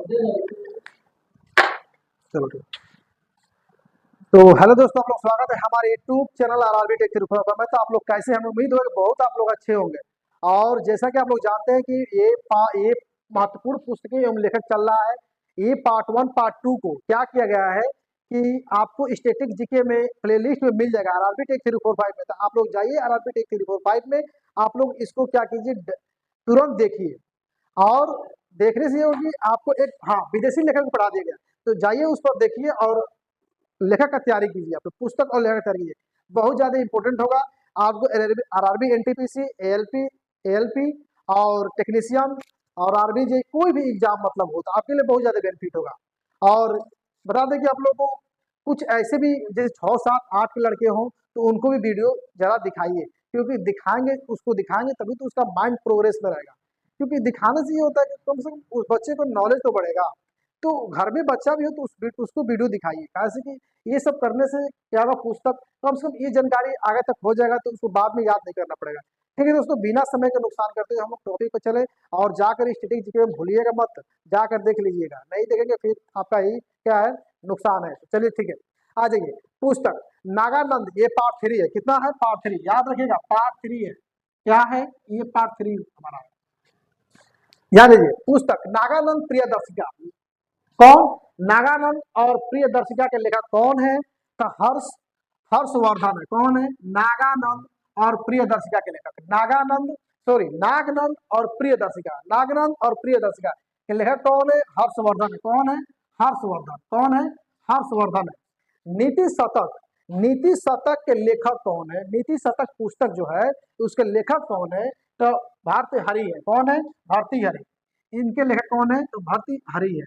चलो ठीक। तो हेलो दोस्तों, आप लोग स्वागत है हमारे YouTube channel RRB tech Tripura में। तो आप लोग कैसे हैं? हमें उम्मीद है कि बहुत आप लोग अच्छे होंगे। और जैसा कि आप लोग जानते हैं कि ये महत्वपूर्ण पुस्तकें एवं लेखक चल रहा है। ये पार्ट 1 पार्ट 2 को क्या किया गया है कि आपको स्टैटिक जीके में प्लेलिस्ट में मिल जाएगा आरआरबी टेक 345 में। तो आप लोग जाइए आरआरबी टेक 345 में, आप लोग इसको क्या कीजिए, तुरंत देखिए। और देखने से ये होगी आपको एक, हाँ, विदेशी लेखक को पढ़ा दिया गया। तो जाइए उस पर देखिए और लेखक का तैयारी कीजिए। आप पुस्तक और लेखक का तैयारी कीजिए, बहुत ज्यादा इंपॉर्टेंट होगा आपको। आरआरबी, एनटीपीसी, एएलपी, एएलपी और टेक्नीशियन और आरबीजे कोई भी एग्जाम मतलब हो तो आपके लिए बहुत ज्यादा बेनिफिट होगा। और बता दें कि आप लोगों को कुछ ऐसे भी जैसे 6, 7, 8 के लड़के हों तो उनको भी वीडियो जरा दिखाइए, क्योंकि दिखाएंगे, उसको दिखाएंगे तभी तो उसका माइंड प्रोग्रेस में रहेगा। क्योंकि दिखाने से ये होता है कि कम से कम उस बच्चे को नॉलेज तो बढ़ेगा। तो घर में बच्चा भी हो तो उसको वीडियो दिखाइए, कैसे कि ये सब करने से क्या होगा, पुस्तक कम से कम ये जानकारी आगे तक हो जाएगा तो उसको बाद में याद नहीं करना पड़ेगा। ठीक है दोस्तों, बिना समय का नुकसान करते हुए हम लोग टॉपिक पे चले। और जाकर स्टैटिक जीके में भूलिएगा मत, जाकर देख लीजिएगा, नहीं देखेंगे फिर आपका ही क्या है, नुकसान है। तो चलिए ठीक है, आ जाइए। पुस्तक नागानंद, ये पार्ट 3 है। कितना है? पार्ट 3, याद रखिएगा, पार्ट 3 है। क्या है ये? पार्ट 3 हमारा है। याद लीजिए, पुस्तक नागानंद प्रियदर्शिका। कौन? नागानंद और प्रियदर्शिका के लेखक कौन है? तो हर्षवर्धन है। कौन है? नागानंद और प्रियदर्शिका के लेखक नागानंद, सॉरी, नागनंद और प्रियदर्शिका। नागनंद और प्रियदर्शिका के लेखक कौन है? हर्षवर्धन है। कौन है? हर्षवर्धन। कौन है? हर्षवर्धन है। नीति शतक, नीति शतक के लेखक कौन है? नीति शतक पुस्तक जो है उसके लेखक कौन है? तो भारती हरि है। कौन है? भारती हरि। इनके लेखक कौन है? तो भारती हरि है।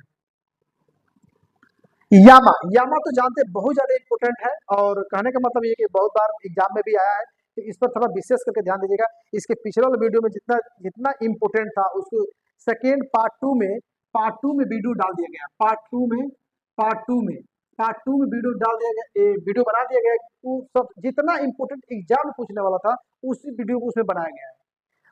यामा, यामा तो जानते हैं बहुत ज्यादा इंपोर्टेंट है। और कहने का मतलब ये कि बहुत बार एग्जाम में भी आया है, तो इस पर थोड़ा विशेष करके ध्यान दीजिएगा। इसके पिछले वाले वीडियो में जितना जितना इंपोर्टेंट था उसको सेकेंड पार्ट टू में वीडियो डाल दिया गया। पार्ट टू में वीडियो डाल दिया गया, वीडियो बना दिया गया। वो सब जितना इंपोर्टेंट एग्जाम में पूछने वाला था उसी वीडियो को उसमें बनाया गया है।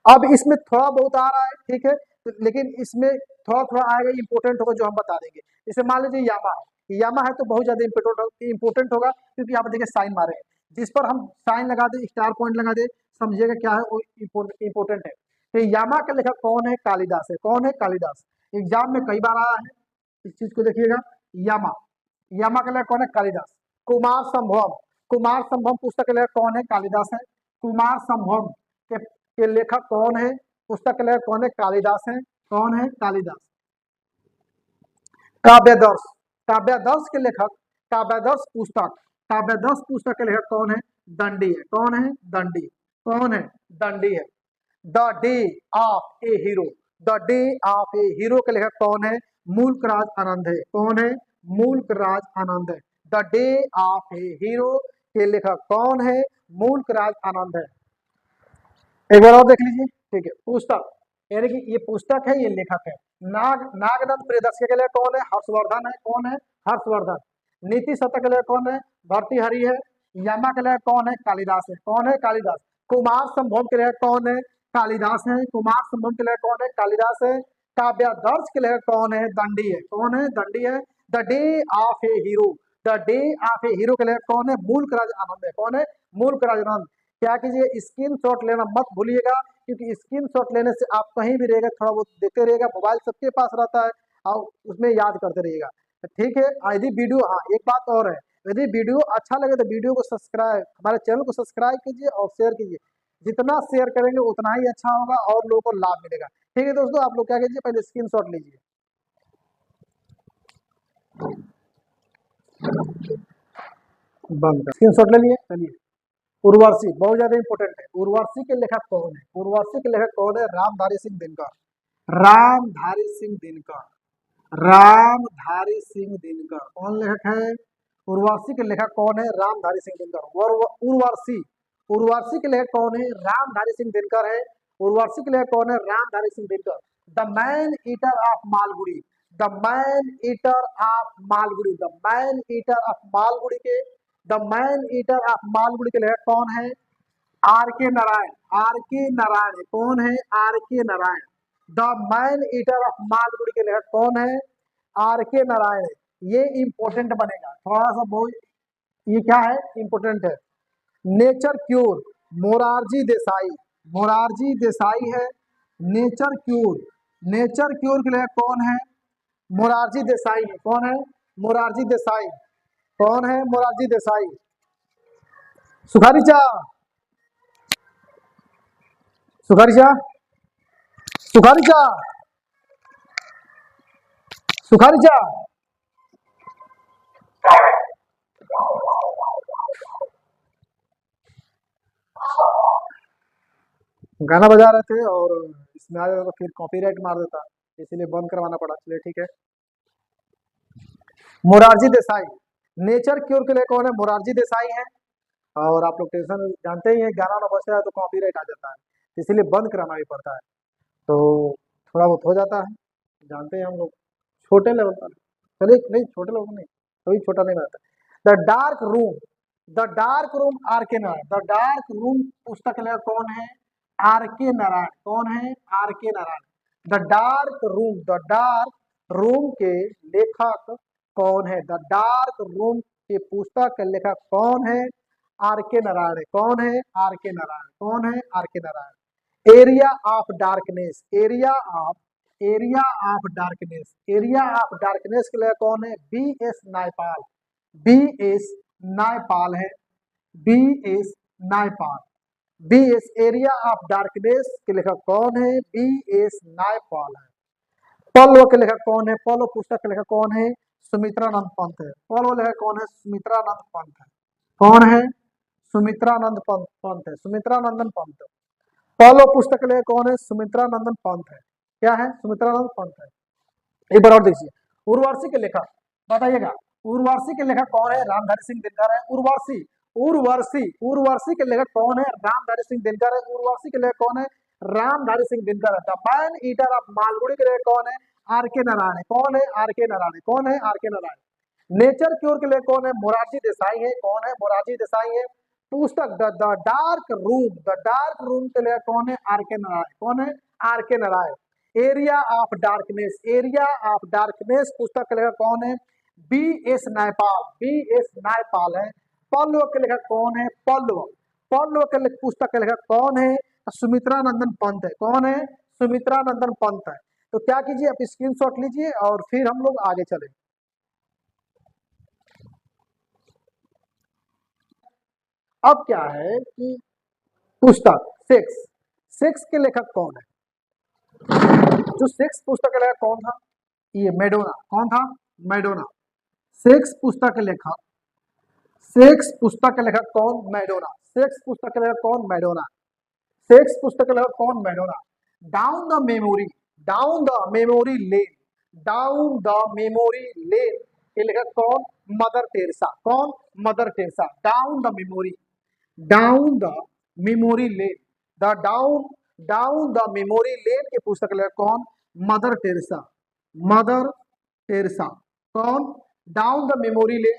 अब इसमें थोड़ा बहुत आ रहा है, ठीक है, तो लेकिन इसमें थोड़ा थोड़ा आएगा, इंपोर्टेंट होगा जो हम बता देंगे। जैसे मान लीजिए यामा है, यामा है तो बहुत ज्यादा इंपोर्टेंट होगा, क्योंकि यहाँ पे देखिए साइन मारे हैं, जिस पर हम साइन लगा दे, स्टार पॉइंट लगा दे, समझिएगा क्या है वो इंपोर्टेंट है। तो यामा का लेखक कौन है? कालिदास है। कौन है? कालिदास। एग्जाम में कई बार आया है, इस चीज को देखिएगा। यामा, यामा का लेखक कौन है? कालिदास। कुमार संभवम, कुमार संभवम पुस्तक के लेखक कौन है? कालिदास है। कुमार संभवम के लेखक कौन है? पुस्तक के लेखक कौन है? कालिदास है। कौन है? कालिदास। काव्यदर्श, काव्यदर्श के लेखक, काव्यदर्श पुस्तक के लेखक कौन है? दंडी है। कौन है? दंडी। कौन है? दंडी है। The day of A hero, the day of A hero के लेखक कौन है? मुल्कराज आनंद है। कौन है? मुल्कराज आनंद है। The day of A hero के लेखक कौन है? मुल्कराज आनंद है। एक बार और देख लीजिए, ठीक है। पुस्तक, यानी कि ये पुस्तक है, ये लेखक है। नागनंद प्रियदर्शी के लिए कौन है? हर्षवर्धन है। कौन है? हर्षवर्धन। नीति शतक के लिए कौन है? भर्तृहरि है। यामा के लिए कौन है? कालिदास है। कौन है? कालिदास। कुमार संभव के लिए कौन है? कालिदास है। कुमार संभव के लिए कौन है? कालिदास है। काव्यदर्श के लिए कौन है? दंडी है। कौन है? दंडी है। The day of A hero, the day of A hero के लिए कौन है? मुल्कराज आनंद है। कौन है? मुल्कराज आनंद। क्या कीजिए, स्क्रीन शॉट लेना मत भूलिएगा, क्योंकि स्क्रीन शॉट लेने से आप कहीं भी रहेगा, थोड़ा बहुत देते रहेगा, मोबाइल सबके पास रहता है और उसमें याद करते रहिएगा। ठीक है। यदि वीडियो, हाँ, एक बात और है, यदि वीडियो अच्छा लगे तो वीडियो को सब्सक्राइब, हमारे चैनल को सब्सक्राइब कीजिए और शेयर कीजिए। जितना शेयर करेंगे उतना ही अच्छा होगा और लोगों को लाभ मिलेगा। ठीक है दोस्तों, आप लोग क्या कीजिए, पहले स्क्रीन शॉट लीजिए। बंद, स्क्रीन शॉट ले लिए। चलिए, उर्वशी बहुत ज्यादा इंपोर्टेंट है। उर्वशी के लेखक कौन है? उर्वशी के लेखक कौन है? रामधारी सिंह दिनकर। रामधारी सिंह दिनकर, रामधारी सिंह दिनकर कौन लेखक है? उर्वशी के लेखक कौन है? रामधारी सिंह दिनकर। उर्वशी, उर्वशी के लेखक कौन है? रामधारी सिंह दिनकर है। उर्वशी के लेखक कौन है? Ramdhari Singh Dinkar. The man eater of Malgudi, the man eater of Malgudi, the man eater of Malgudi के, the man eater of Malgudi के लेखक कौन है? R K Narayan. Are K Narayan कौन है? R K Narayan. The man eater of Malgudi के लेखक कौन है? आर के नारायण, ये इंपॉर्टेंट बनेगा थोड़ा सा बहुत, ये क्या है इंपॉर्टेंट है। नेचर क्यूर मोरारजी देसाई, मोरारजी देसाई है नेचर क्यूर, नेचर क्यूर के लिए कौन है, मोरारजी देसाई है, कौन है मोरारजी देसाई, कौन है मोरारजी देसाई। सुखारीचा, सुखारीचा, सुखारीचा, सुखारीचा, गाना बजा रहे थे और इसमें आ जाता तो फिर कॉपीराइट मार देता, इसीलिए बंद करवाना पड़ा। चलिए ठीक है। मोरारजी देसाई, नेचर क्योर के लिए कौन है, मोरारजी देसाई है। और आप लोग टेंशन जानते ही हैं, गाना ना बजता है तो कॉपीराइट आ जाता है, इसीलिए बंद कराना भी पड़ता है। तो थोड़ा बहुत हो जाता है, जानते हैं हम लोग छोटे लेवल पर। चलिए नहीं, छोटे लेवल नहीं, कभी छोटा नहीं रहता। The dark room, the dark room R K Narayan, the dark room पुस्तक लेखक कौन है, आर के नारायण, कौन है R K Narayan. The dark room, the dark room के लेखक कौन है, द डार्क रूम के पुस्तक के लेखक कौन है, आर के नारायण, कौन है आर के नारायण, कौन है R K Narayan. Area of darkness, area of darkness, area of darkness के लिए कौन है, B S Naipaul, B S Naipaul है, B S Naipaul, B S area of darkness के लेखक कौन है, बी एस नायपाल है। पल्लव के लेखक कौन है, पल्लव पुस्तक के लेखक कौन है, सुमित्रानंद पंत है, पल्लव लेखक कौन है, सुमित्रानंद पंत है, कौन है सुमित्रानंद पंत है, सुमित्रानंदन पंत। पल्लव पुस्तक के लेखक कौन है, सुमित्रानंदन पंत है, क्या है सुमित्रानंद पंत है। एक बार और देखिए, उर्वशी के लेखक बताइएगा, उर्वशी के लेखक कौन है, रामधारी सिंह दिनकर है। उर्वशी, उर्वशी, उर्वशी के लेखक कौन है, रामधारी सिंह दिनकर है। उर्वशी के लेखक कौन है, रामधारी सिंह दिनकर है। The man eater of Malgudi के लेखक कौन है, आर के नारायण, कौन है आर के नारायण, कौन है R K Narayan. Nature cure के लिए कौन है, मोरारजी देसाई है, कौन है मोरारजी देसाई है। पुस्तक the dark room, the dark room के लिए कौन है, आर के नारायण, कौन है R K Narayan. Area of darkness, area of darkness पुस्तक के लेखक कौन है, B S Naipaul, B S Naipaul है। पल्लव के लेखक कौन है, पल्लव, पल्लव के पुस्तक के लेखक कौन है, सुमित्रानंदन पंत है, कौन है सुमित्रानंदन पंत है। तो क्या कीजिए, आप स्क्रीनशॉट लीजिए और फिर हम लोग आगे चले। अब क्या है कि पुस्तक सेक्स, सेक्स के लेखक कौन है, जो सेक्स पुस्तक का लेखक कौन था, ये मैडोना, कौन था मैडोना। सेक्स पुस्तक के लेखक, सेक्स पुस्तक के लेखक कौन, मैडोना। सेक्स पुस्तक के लेखक कौन, मैडोना। सेक्स पुस्तक के लेखक कौन, Madonna. Down the memory, down the memory lane, down the memory lane के लेखक कौन, मदर टेरेसा, कौन mother Teresa. Down the memory, down the memory lane, the down, down the memory lane के पुस्तक लेखक कौन, मदर टेरेसा, मदर टेरेसा, कौन down the memory lane,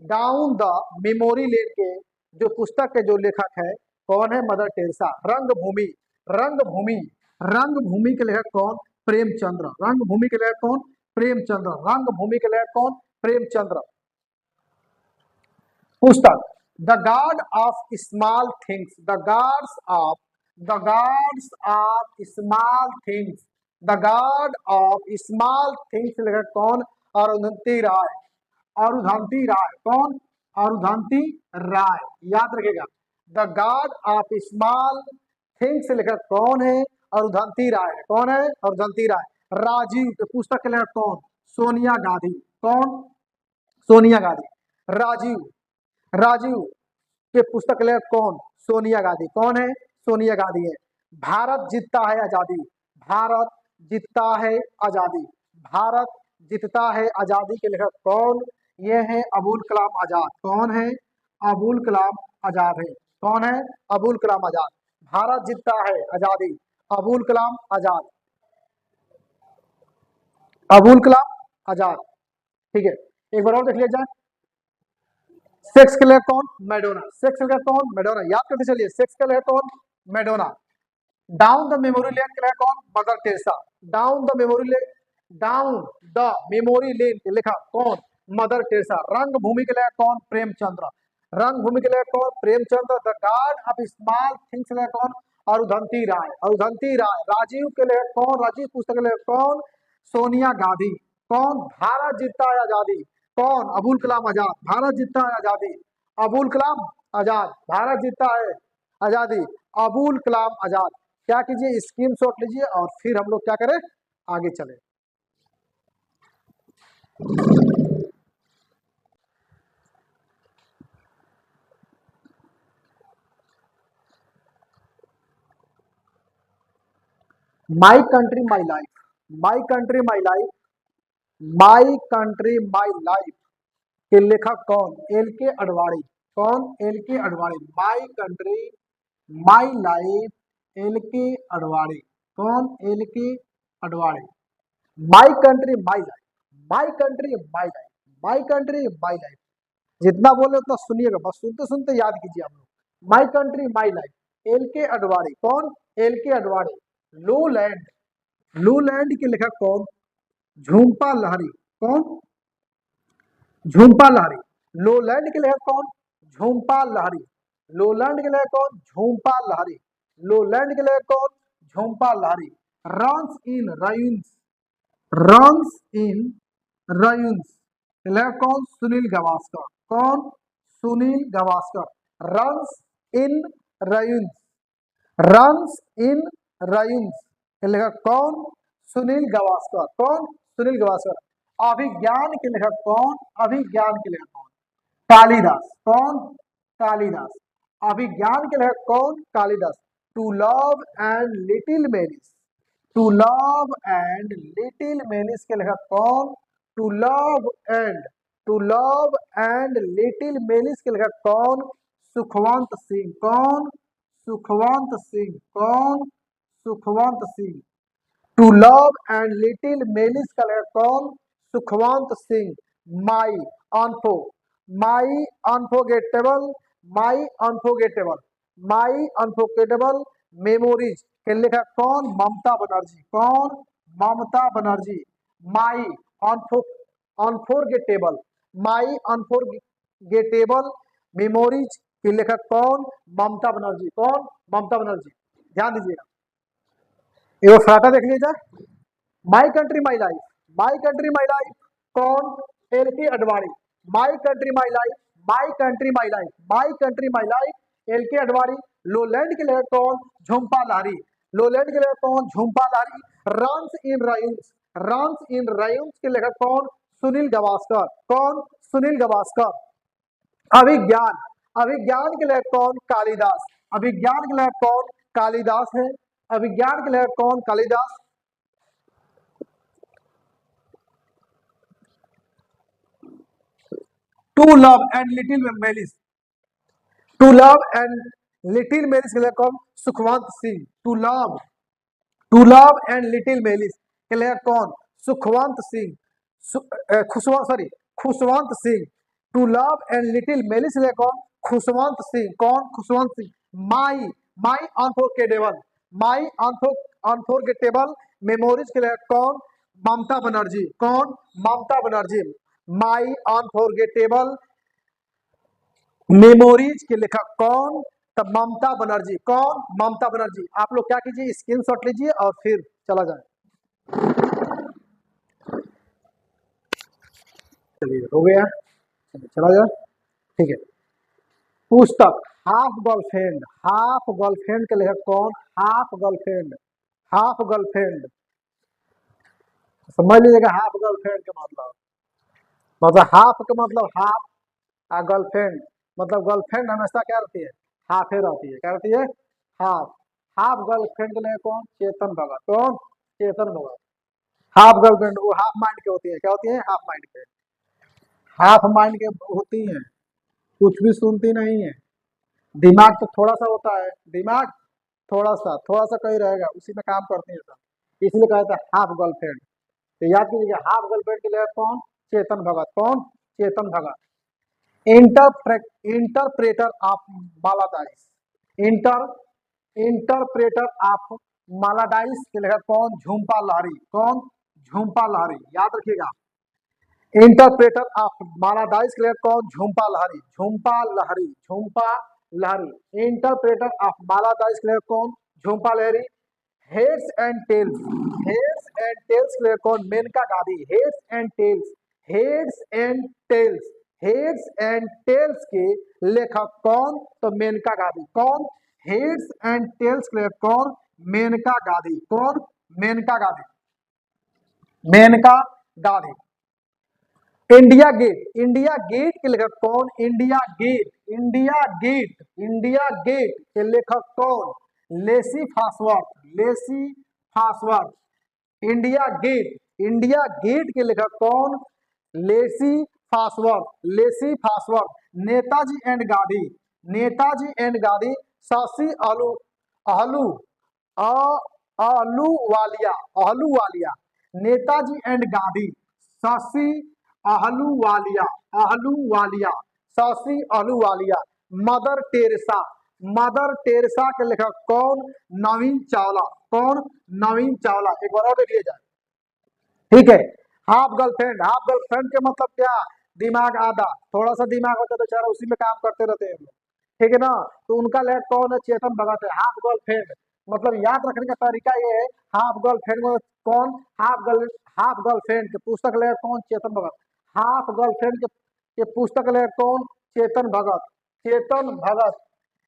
down the memory lane के जो पुस्तक के जो लेखक है कौन है, मदर टेरेसा। रंगभूमि, रंगभूमि, रंगभूमि के लेखक कौन, प्रेमचंद्र। रंगभूमि के लेखक कौन, प्रेमचंद्र। रंगभूमि के लेखक कौन, प्रेमचंद्र। पुस्तक the God of small things, the gods of, the gods of small things, the God of small things लेखक कौन, अरुंधति राय। अरुंधति राय, कौन अरुंधति राय, याद रखिएगा। The God of small things लेखक कौन है, अरुंधति राय, कौन है अरुंधति राय। राजीव के पुस्तक के लेखक कौन, सोनिया गांधी, कौन सोनिया गांधी। राजीव, राजीव के पुस्तक लेखक कौन, सोनिया गांधी, कौन है सोनिया गांधी है। भारत जीतता है आजादी, भारत जीतता है आजादी, भारत जीतता है आजादी के लेखक कौन, ये है अबुल कलाम आजाद, कौन है अबुल कलाम आजाद है, कौन है अबुल कलाम आजाद। भारत जीतता है आजादी, अबुल कलाम आजाद, अबुल कलाम आजाद। ठीक है, एक बार और देख लिया जाए। सेक्स के लिए कौन, मैडोना। सेक्स के लिए कौन, मैडोना, याद करते चलिए। सेक्स के लिए कौन, Madonna. Down the memory lane के लिए कौन, mother Teresa. Down the memory lane down the memory lane के लिखा कौन? Mother Teresa. रंग भूमि के लिए कौन? प्रेमचंद्र। रंग भूमि के लिए कौन? Premchandra. The guard of small things के लिए कौन? अरुधंती राय। अरुधंती राय। राजीव के लिए कौन? राजीव पुस्तक के लिए कौन? सोनिया गांधी। कौन? भारत जीतता है आजादी। कौन? अबुल कलाम आजाद। भारत जीतता है आजादी। अबुल कलाम आजाद। भारत जीतता है आजादी। अबुल कलाम आजाद। क्या कीजिए, स्क्रीनशॉट लीजिए और फिर हम लोग क्या करें, आगे चले। My country my life. My country my life. My country my life के लेखक कौन? एल के अडवाणी। कौन? एल के Advani. My country my life L के अडवाणी। कौन? एल के Advani. My country my life. My country my life. My country my life. जितना बोले उतना सुनिएगा, बस सुनते सुनते याद कीजिए आप लोग। My country my life L के अडवाणी। कौन? एल के अडवाणी। लो लैंड। लो लैंड के लेखक कौन? झुम्पा लाहिरी। कौन? झुम्पा लाहिरी। लोलैंड के लेखक कौन? झुम्पा लाहिरी। लोलैंड के लेखक कौन? झुम्पा लाहिरी। लोलैंड के लेखक कौन? Jhumpa Lahiri. Runs in ruins. Runs in ruins के लेखक कौन? सुनील गावस्कर। कौन? Sunil Gavaskar. Runs in ruins. Runs in ruins के लेखक कौन? सुनील गावस्कर। कौन? सुनील गावस्कर। अभिज्ञान के लेखक कौन? अभिज्ञान के लेखक कौन? कालिदास। कौन? कालिदास। अभिज्ञान के लेखक कौन? Kalidas. To love and little miseries. To love and little miseries के लेखक कौन? To love and to love and little miseries के लेखक कौन? सुखवंत सिंह। कौन? सुखवंत सिंह। कौन? Sukhwant Singh. To love and little malice का लेखक कौन? Sukhwant Singh. My unfor my unforgettable my unforgettable my unforgettable memories के लेखक कौन? ममता बनर्जी। कौन? Mamata Banerjee. My unfor unforgettable my unforgettable memories के लेखक कौन? ममता बनर्जी। कौन? ममता बनर्जी। ध्यान दीजिएगा, ये फ्राटा देख लीजिए। My country my life. My country my life कौन? एल के Advani. My country my life. My country my life. My country my life L के अडवाणी। लोलैंड के लेखक कौन? झुम्पा लाहिरी। लोलैंड के लेखक कौन? Jhumpa Lahiri. Runs in ruins. Runs in ruins के लेखक कौन? सुनील गावस्कर। कौन? सुनील गावस्कर। अभिज्ञान। अभिज्ञान के लेखक कौन? कालिदास। अभिज्ञान के लेखक कौन? कालिदास है। अभिज्ञान के लेखक कौन? Kalidas. To love and little malice. To love and little malice के लेखक कौन? Sukhwant Singh. To love and little malice के लेखक कौन? Sukhwant Singh. Khushwant Singh. To love and little malice के लेखक कौन? खुशवंत सिंह। कौन? Khushwant Singh. My my unforgettable my unforgettable memories के लेखक कौन? ममता बनर्जी। कौन? Mamata Banerjee. My unforgettable memories के लेखक कौन? तब ममता बनर्जी। कौन? ममता बनर्जी। आप लोग क्या कीजिए, स्क्रीनशॉट लीजिए और फिर चला जाए। चलिए, हो गया, चला जाए। ठीक है। पुस्तक हाफ गर्लफ्रेंड। हाफ गर्लफ्रेंड के लेखक कौन? Half girlfriend. हाफ गर्लफ्रेंड समझ लीजिएगा। हाफ गर्लफ्रेंड के मतलब हाफ का मतलब हाफ, और गर्लफ्रेंड मतलब गर्लफ्रेंड हमेशा क्या रहती है? हाफे रहती है। क्या रहती है? हाफ। हाफ गर्लफ्रेंड के लिए कौन? चेतन भगत। कौन? चेतन भगत। हाफ गर्लफ्रेंड वो हाफ माइंड के होती है। क्या होती है? हाफ माइंड के। हाफ माइंड के होती हैं, कुछ भी सुनती नहीं है। दिमाग तो थोड़ा सा होता है, दिमाग थोड़ा सा कहीं रहेगा, उसी में काम करती है सब, इसलिए कहता है हाफ गर्लफ्रेंड। तो याद कीजिएगा, हाफ गर्लफ्रेंड के लिए कौन? चेतन भगत। कौन? Chetan Bhagat. Interpreter of maladies. Inter interpreter of maladies के लेखक कौन? झुम्पा लाहिरी। कौन? झुम्पा लाहिरी, याद रखिएगा। इंटरप्रेटर ऑफ मालादाइस के लिए कौन, Jhumpa Lahiri, Jhumpa Lahiri, Jhumpa Lahiri. Interpreter of maladies के लिए कौन, Jhumpa Lahiri. Heads and tails, heads and tails के लिए कौन, Maneka Gandhi, heads and tails, heads and tails, heads and tails के लेखक कौन, तो मेनका गांधी। कौन, हेड्स एंड टेल्स के लिए कौन, मेनका गांधी। कौन, Maneka Gandhi, Maneka Gandhi. India Gate, India Gate के लेखक कौन, India Gate, India Gate, India Gate के लेखक कौन, Lacey Fosworth, Lacey Fosworth. India Gate, India Gate के लेखक कौन, Lacey Fosworth, Lacey Fosworth. Netaji and Gandhi, Netaji and Gandhi, Shashi Ahlu Ahlu Ahluwalia, Ahluwalia. Netaji and Gandhi, Shashi Ahluwalia, Ahluwalia, Shashi Ahluwalia. Mother Teresa, Mother Teresa के लेखक कौन, नवीन चावला। कौन, नवीन चावला। एक बार और देख लिया जाए, ठीक है। हाफ गर्लफ्रेंड, हाफ गर्लफ्रेंड के मतलब क्या, दिमाग आधा, थोड़ा सा दिमाग होता है बेचारा उसी में काम करते रहते हैं, ठीक है ना। तो उनका लेखक कौन है, चेतन भगत है। हाफ गर्लफ्रेंड मतलब याद रखने का तरीका ये है, हाफ गर्लफ्रेंड में कौन, हाफ गर्लफ्रेंड के पुस्तक लेखक कौन, चेतन भगत। हाफ गर्लफ्रेंड के पुस्तक लेखक कौन, चेतन भगत, चेतन Bhagat.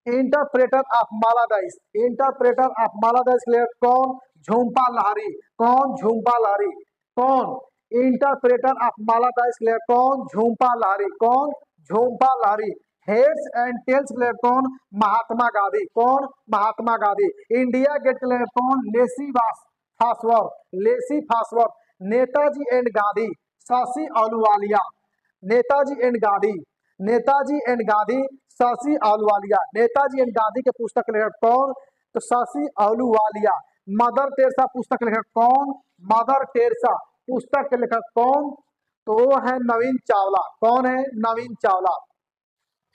Interpreter of मालादाइस, interpreter of maladies के लेखक कौन, झुम्पा लाहिरी। कौन, झुम्पा लाहिरी। कौन, इंटरप्रेटर ऑफ मालादाइस के लेखक कौन, झुम्पा लाहिरी। कौन, Jhumpa Lahiri. Heads and tails के लेखक कौन, महात्मा गांधी। कौन, महात्मा गांधी। इंडिया गेट के लेखक कौन, Lacey Fosworth, Lacey Fosworth. Netaji and Gandhi, Shashi Ahluwalia, Netaji and Gandhi, Netaji and Gandhi, Shashi Ahluwalia. Netaji and Gandhi के पुस्तक लेखक कौन, तो शशि अहलूवालिया। मदर टेरेसा पुस्तक लेखक कौन, मदर टेरेसा पुस्तक के लेखक कौन, तो वो है नवीन चावला। कौन है, नवीन चावला।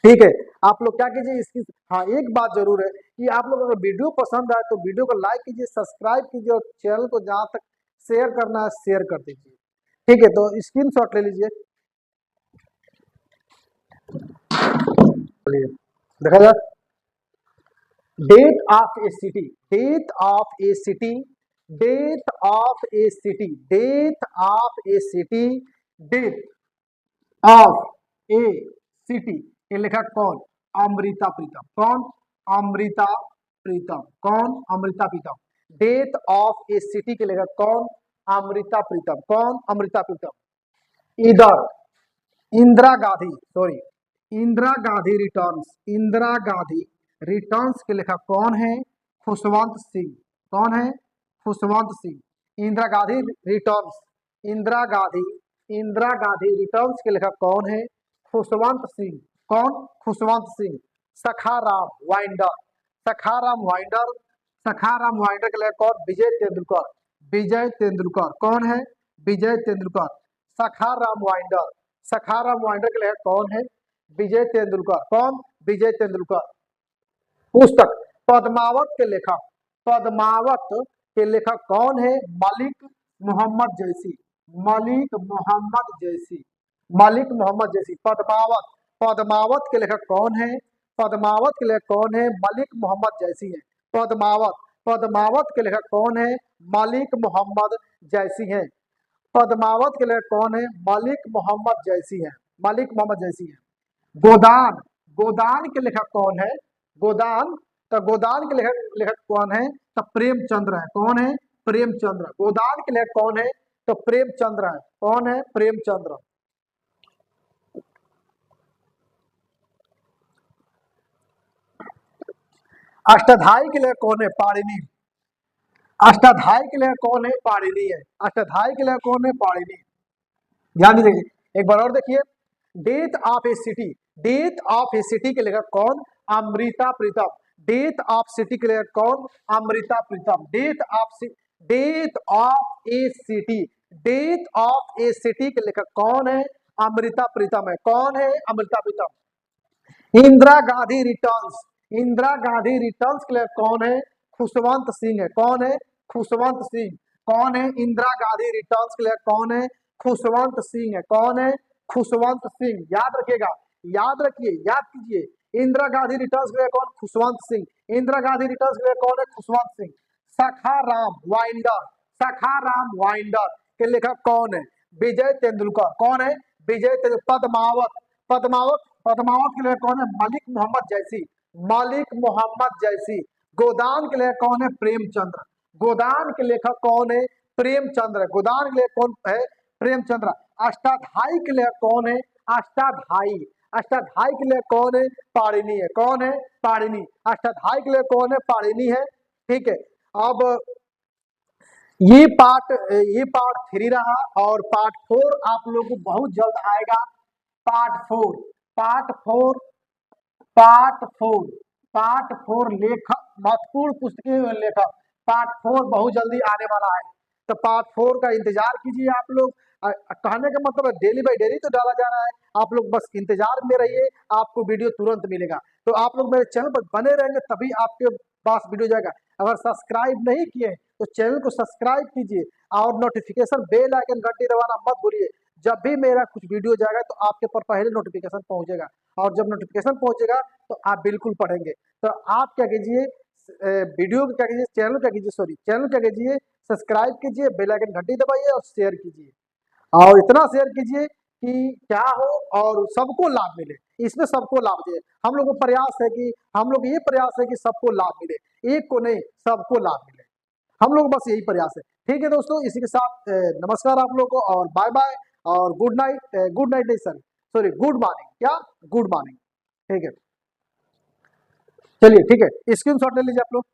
ठीक है, आप लोग क्या कीजिए इसकी, हाँ एक बात जरूर है कि आप लोग अगर वीडियो पसंद आए तो वीडियो को लाइक कीजिए, सब्सक्राइब कीजिए और चैनल को जहां तक शेयर करना है शेयर कर दीजिए। ठीक है, तो स्क्रीनशॉट ले लीजिए, देखा जाए। Death of a city, death of a city, death of a city, death of a city, death of a city के लेखक कौन, अमृता प्रीतम। कौन, अमृता प्रीतम। कौन, Amrita Pritam. Death of a city के लेखक कौन, अमृता प्रीतम। कौन, अमृता प्रीतम। इधर Indira Gandhi, sorry Indira Gandhi returns, Indira Gandhi returns के लेखक कौन है, खुशवंत सिंह। कौन है, खुशवंत सिंह। इंदिरा गांधी रिटर्न्स, इंदिरा गांधी, इंदिरा गांधी रिटर्न्स के लेखक कौन है, खुशवंत सिंह। कौन, Khushwant Singh. Sakharam winder, Sakharam winder, Sakharam winder के लेखक कौन, विजय तेंदुलकर। विजय तेंदुलकर। कौन है, विजय तेंदुलकर। सखाराम वाइंडर, सखाराम वाइंडर के लेखक कौन है, विजय तेंदुलकर। कौन, विजय तेंदुलकर। पुस्तक पद्मावत के लेखक, पद्मावत के लेखक कौन है, मलिक मोहम्मद जैसी, मलिक मोहम्मद जैसी, मलिक मोहम्मद जैसी। पद्मावत, पद्मावत के लेखक कौन है, पद्मावत के लेखक कौन है, मलिक मोहम्मद जैसी है। पद्मावत, पद्मावत के लेखक कौन है, मलिक मोहम्मद जैसी है। पद्मावत के लेखक कौन है, मलिक मोहम्मद जैसी है, मलिक मोहम्मद जैसी है। गोदान, गोदान के लेखक कौन है, गोदान, तो गोदान के लेखक कौन है, तो प्रेमचंद्र है। कौन है, प्रेमचंद्र। गोदान के लेखक कौन है, तो प्रेमचंद्र है। कौन है, प्रेमचंद्र। अष्टाध्यायी के लेखक कौन है, पाणिनि। अष्टाध्यायी के लेखक कौन है, पाणिनि है। अष्टाध्यायी के लेखक कौन है, पाणिनि। ध्यान दीजिए, एक बार और देखिए। Death of a city, death of a city के लेखक कौन, Amrita Pritam. Death of city के लेखक कौन, Amrita Pritam. Death of, death of a city, death of a city के लेखक कौन है, अमृता प्रीतम है। कौन है, अमृता प्रीतम। इंदिरा गांधी रिटर्न्स, इंदिरा गांधी रिटर्न्स के लेखक कौन है, खुशवंत सिंह है। कौन है, खुशवंत सिंह। कौन है? इंदिरा गांधी रिटर्न्स के लिए कौन है? खुशवंत सिंह है। कौन है? खुशवंत सिंह। याद रखिएगा, याद रखिए, याद कीजिए। इंदिरा गांधी रिटर्न्स के लिए कौन? खुशवंत सिंह। इंदिरा गांधी रिटर्न्स के लिए कौन है? खुशवंत सिंह। सखाराम वाइंडर, सखाराम वाइंडर के लेखक कौन है? विजय तेंदुलकर। कौन है? विजय तेंदुलकर। पद्मावत, पद्मावत, पद्मावत के लिए कौन है? मलिक मोहम्मद जैसी, मलिक मोहम्मद जैसी। गोदान के लिए कौन है? प्रेमचंद्र। गोदान के लेखक कौन है? प्रेमचंद्र। गोदान के लिए कौन है? प्रेमचंद्र। अष्टाध्यायी के लिए कौन है? अष्टाध्यायी। अष्टाध्यायी के लिए कौन है? पाणिनि है। कौन है? पाणिनि। अष्टाध्यायी के लिए कौन है? पाणिनि है। ठीक है। अब ये पार्ट 3 रहा और पार्ट 4 आप लोगों को बहुत जल्द आएगा। पार्ट 4, पार्ट 4, पार्ट 4, पार्ट 4 लेखक, महत्वपूर्ण पुस्तकें लेखक, पार्ट 4 बहुत जल्दी आने वाला है। तो पार्ट 4 का इंतजार कीजिए आप लोग। कहने का मतलब है डेली बाय डेली तो डाला जा रहा है, आप लोग बस इंतजार में रहिए, आपको वीडियो तुरंत मिलेगा। तो आप लोग मेरे चैनल पर बने रहेंगे तभी आपके पास वीडियो जाएगा। अगर सब्सक्राइब नहीं किए तो चैनल को सब्सक्राइब कीजिए और नोटिफिकेशन बेल आइकन घंटी दबाना मत भूलिए। जब भी मेरा कुछ वीडियो जाएगा तो आपके पर पहले नोटिफिकेशन पहुंचेगा, और जब नोटिफिकेशन पहुंचेगा तो आप बिल्कुल पढ़ेंगे। तो आप क्या कीजिए, वीडियो को क्या कीजिए, चैनल क्या कीजिए, सॉरी चैनल क्या कीजिए, सब्सक्राइब कीजिए, बेल आइकन घंटी दबाइए और शेयर कीजिए। और इतना शेयर कीजिए कि क्या हो और सबको लाभ मिले। इसमें सबको लाभ दे। हम लोग को प्रयास है कि हम लोग ये प्रयास है कि सबको लाभ मिले, एक को नहीं सबको लाभ मिले। हम लोग बस यही प्रयास है। ठीक है दोस्तों, इसी के साथ नमस्कार आप लोगों को और बाय बाय और गुड नाइट। गुड नाइट नहीं सर, सॉरी गुड मॉर्निंग। क्या? Good morning. ठीक है, चलिए ठीक है, स्क्रीन शॉट ले लीजिए आप लोग।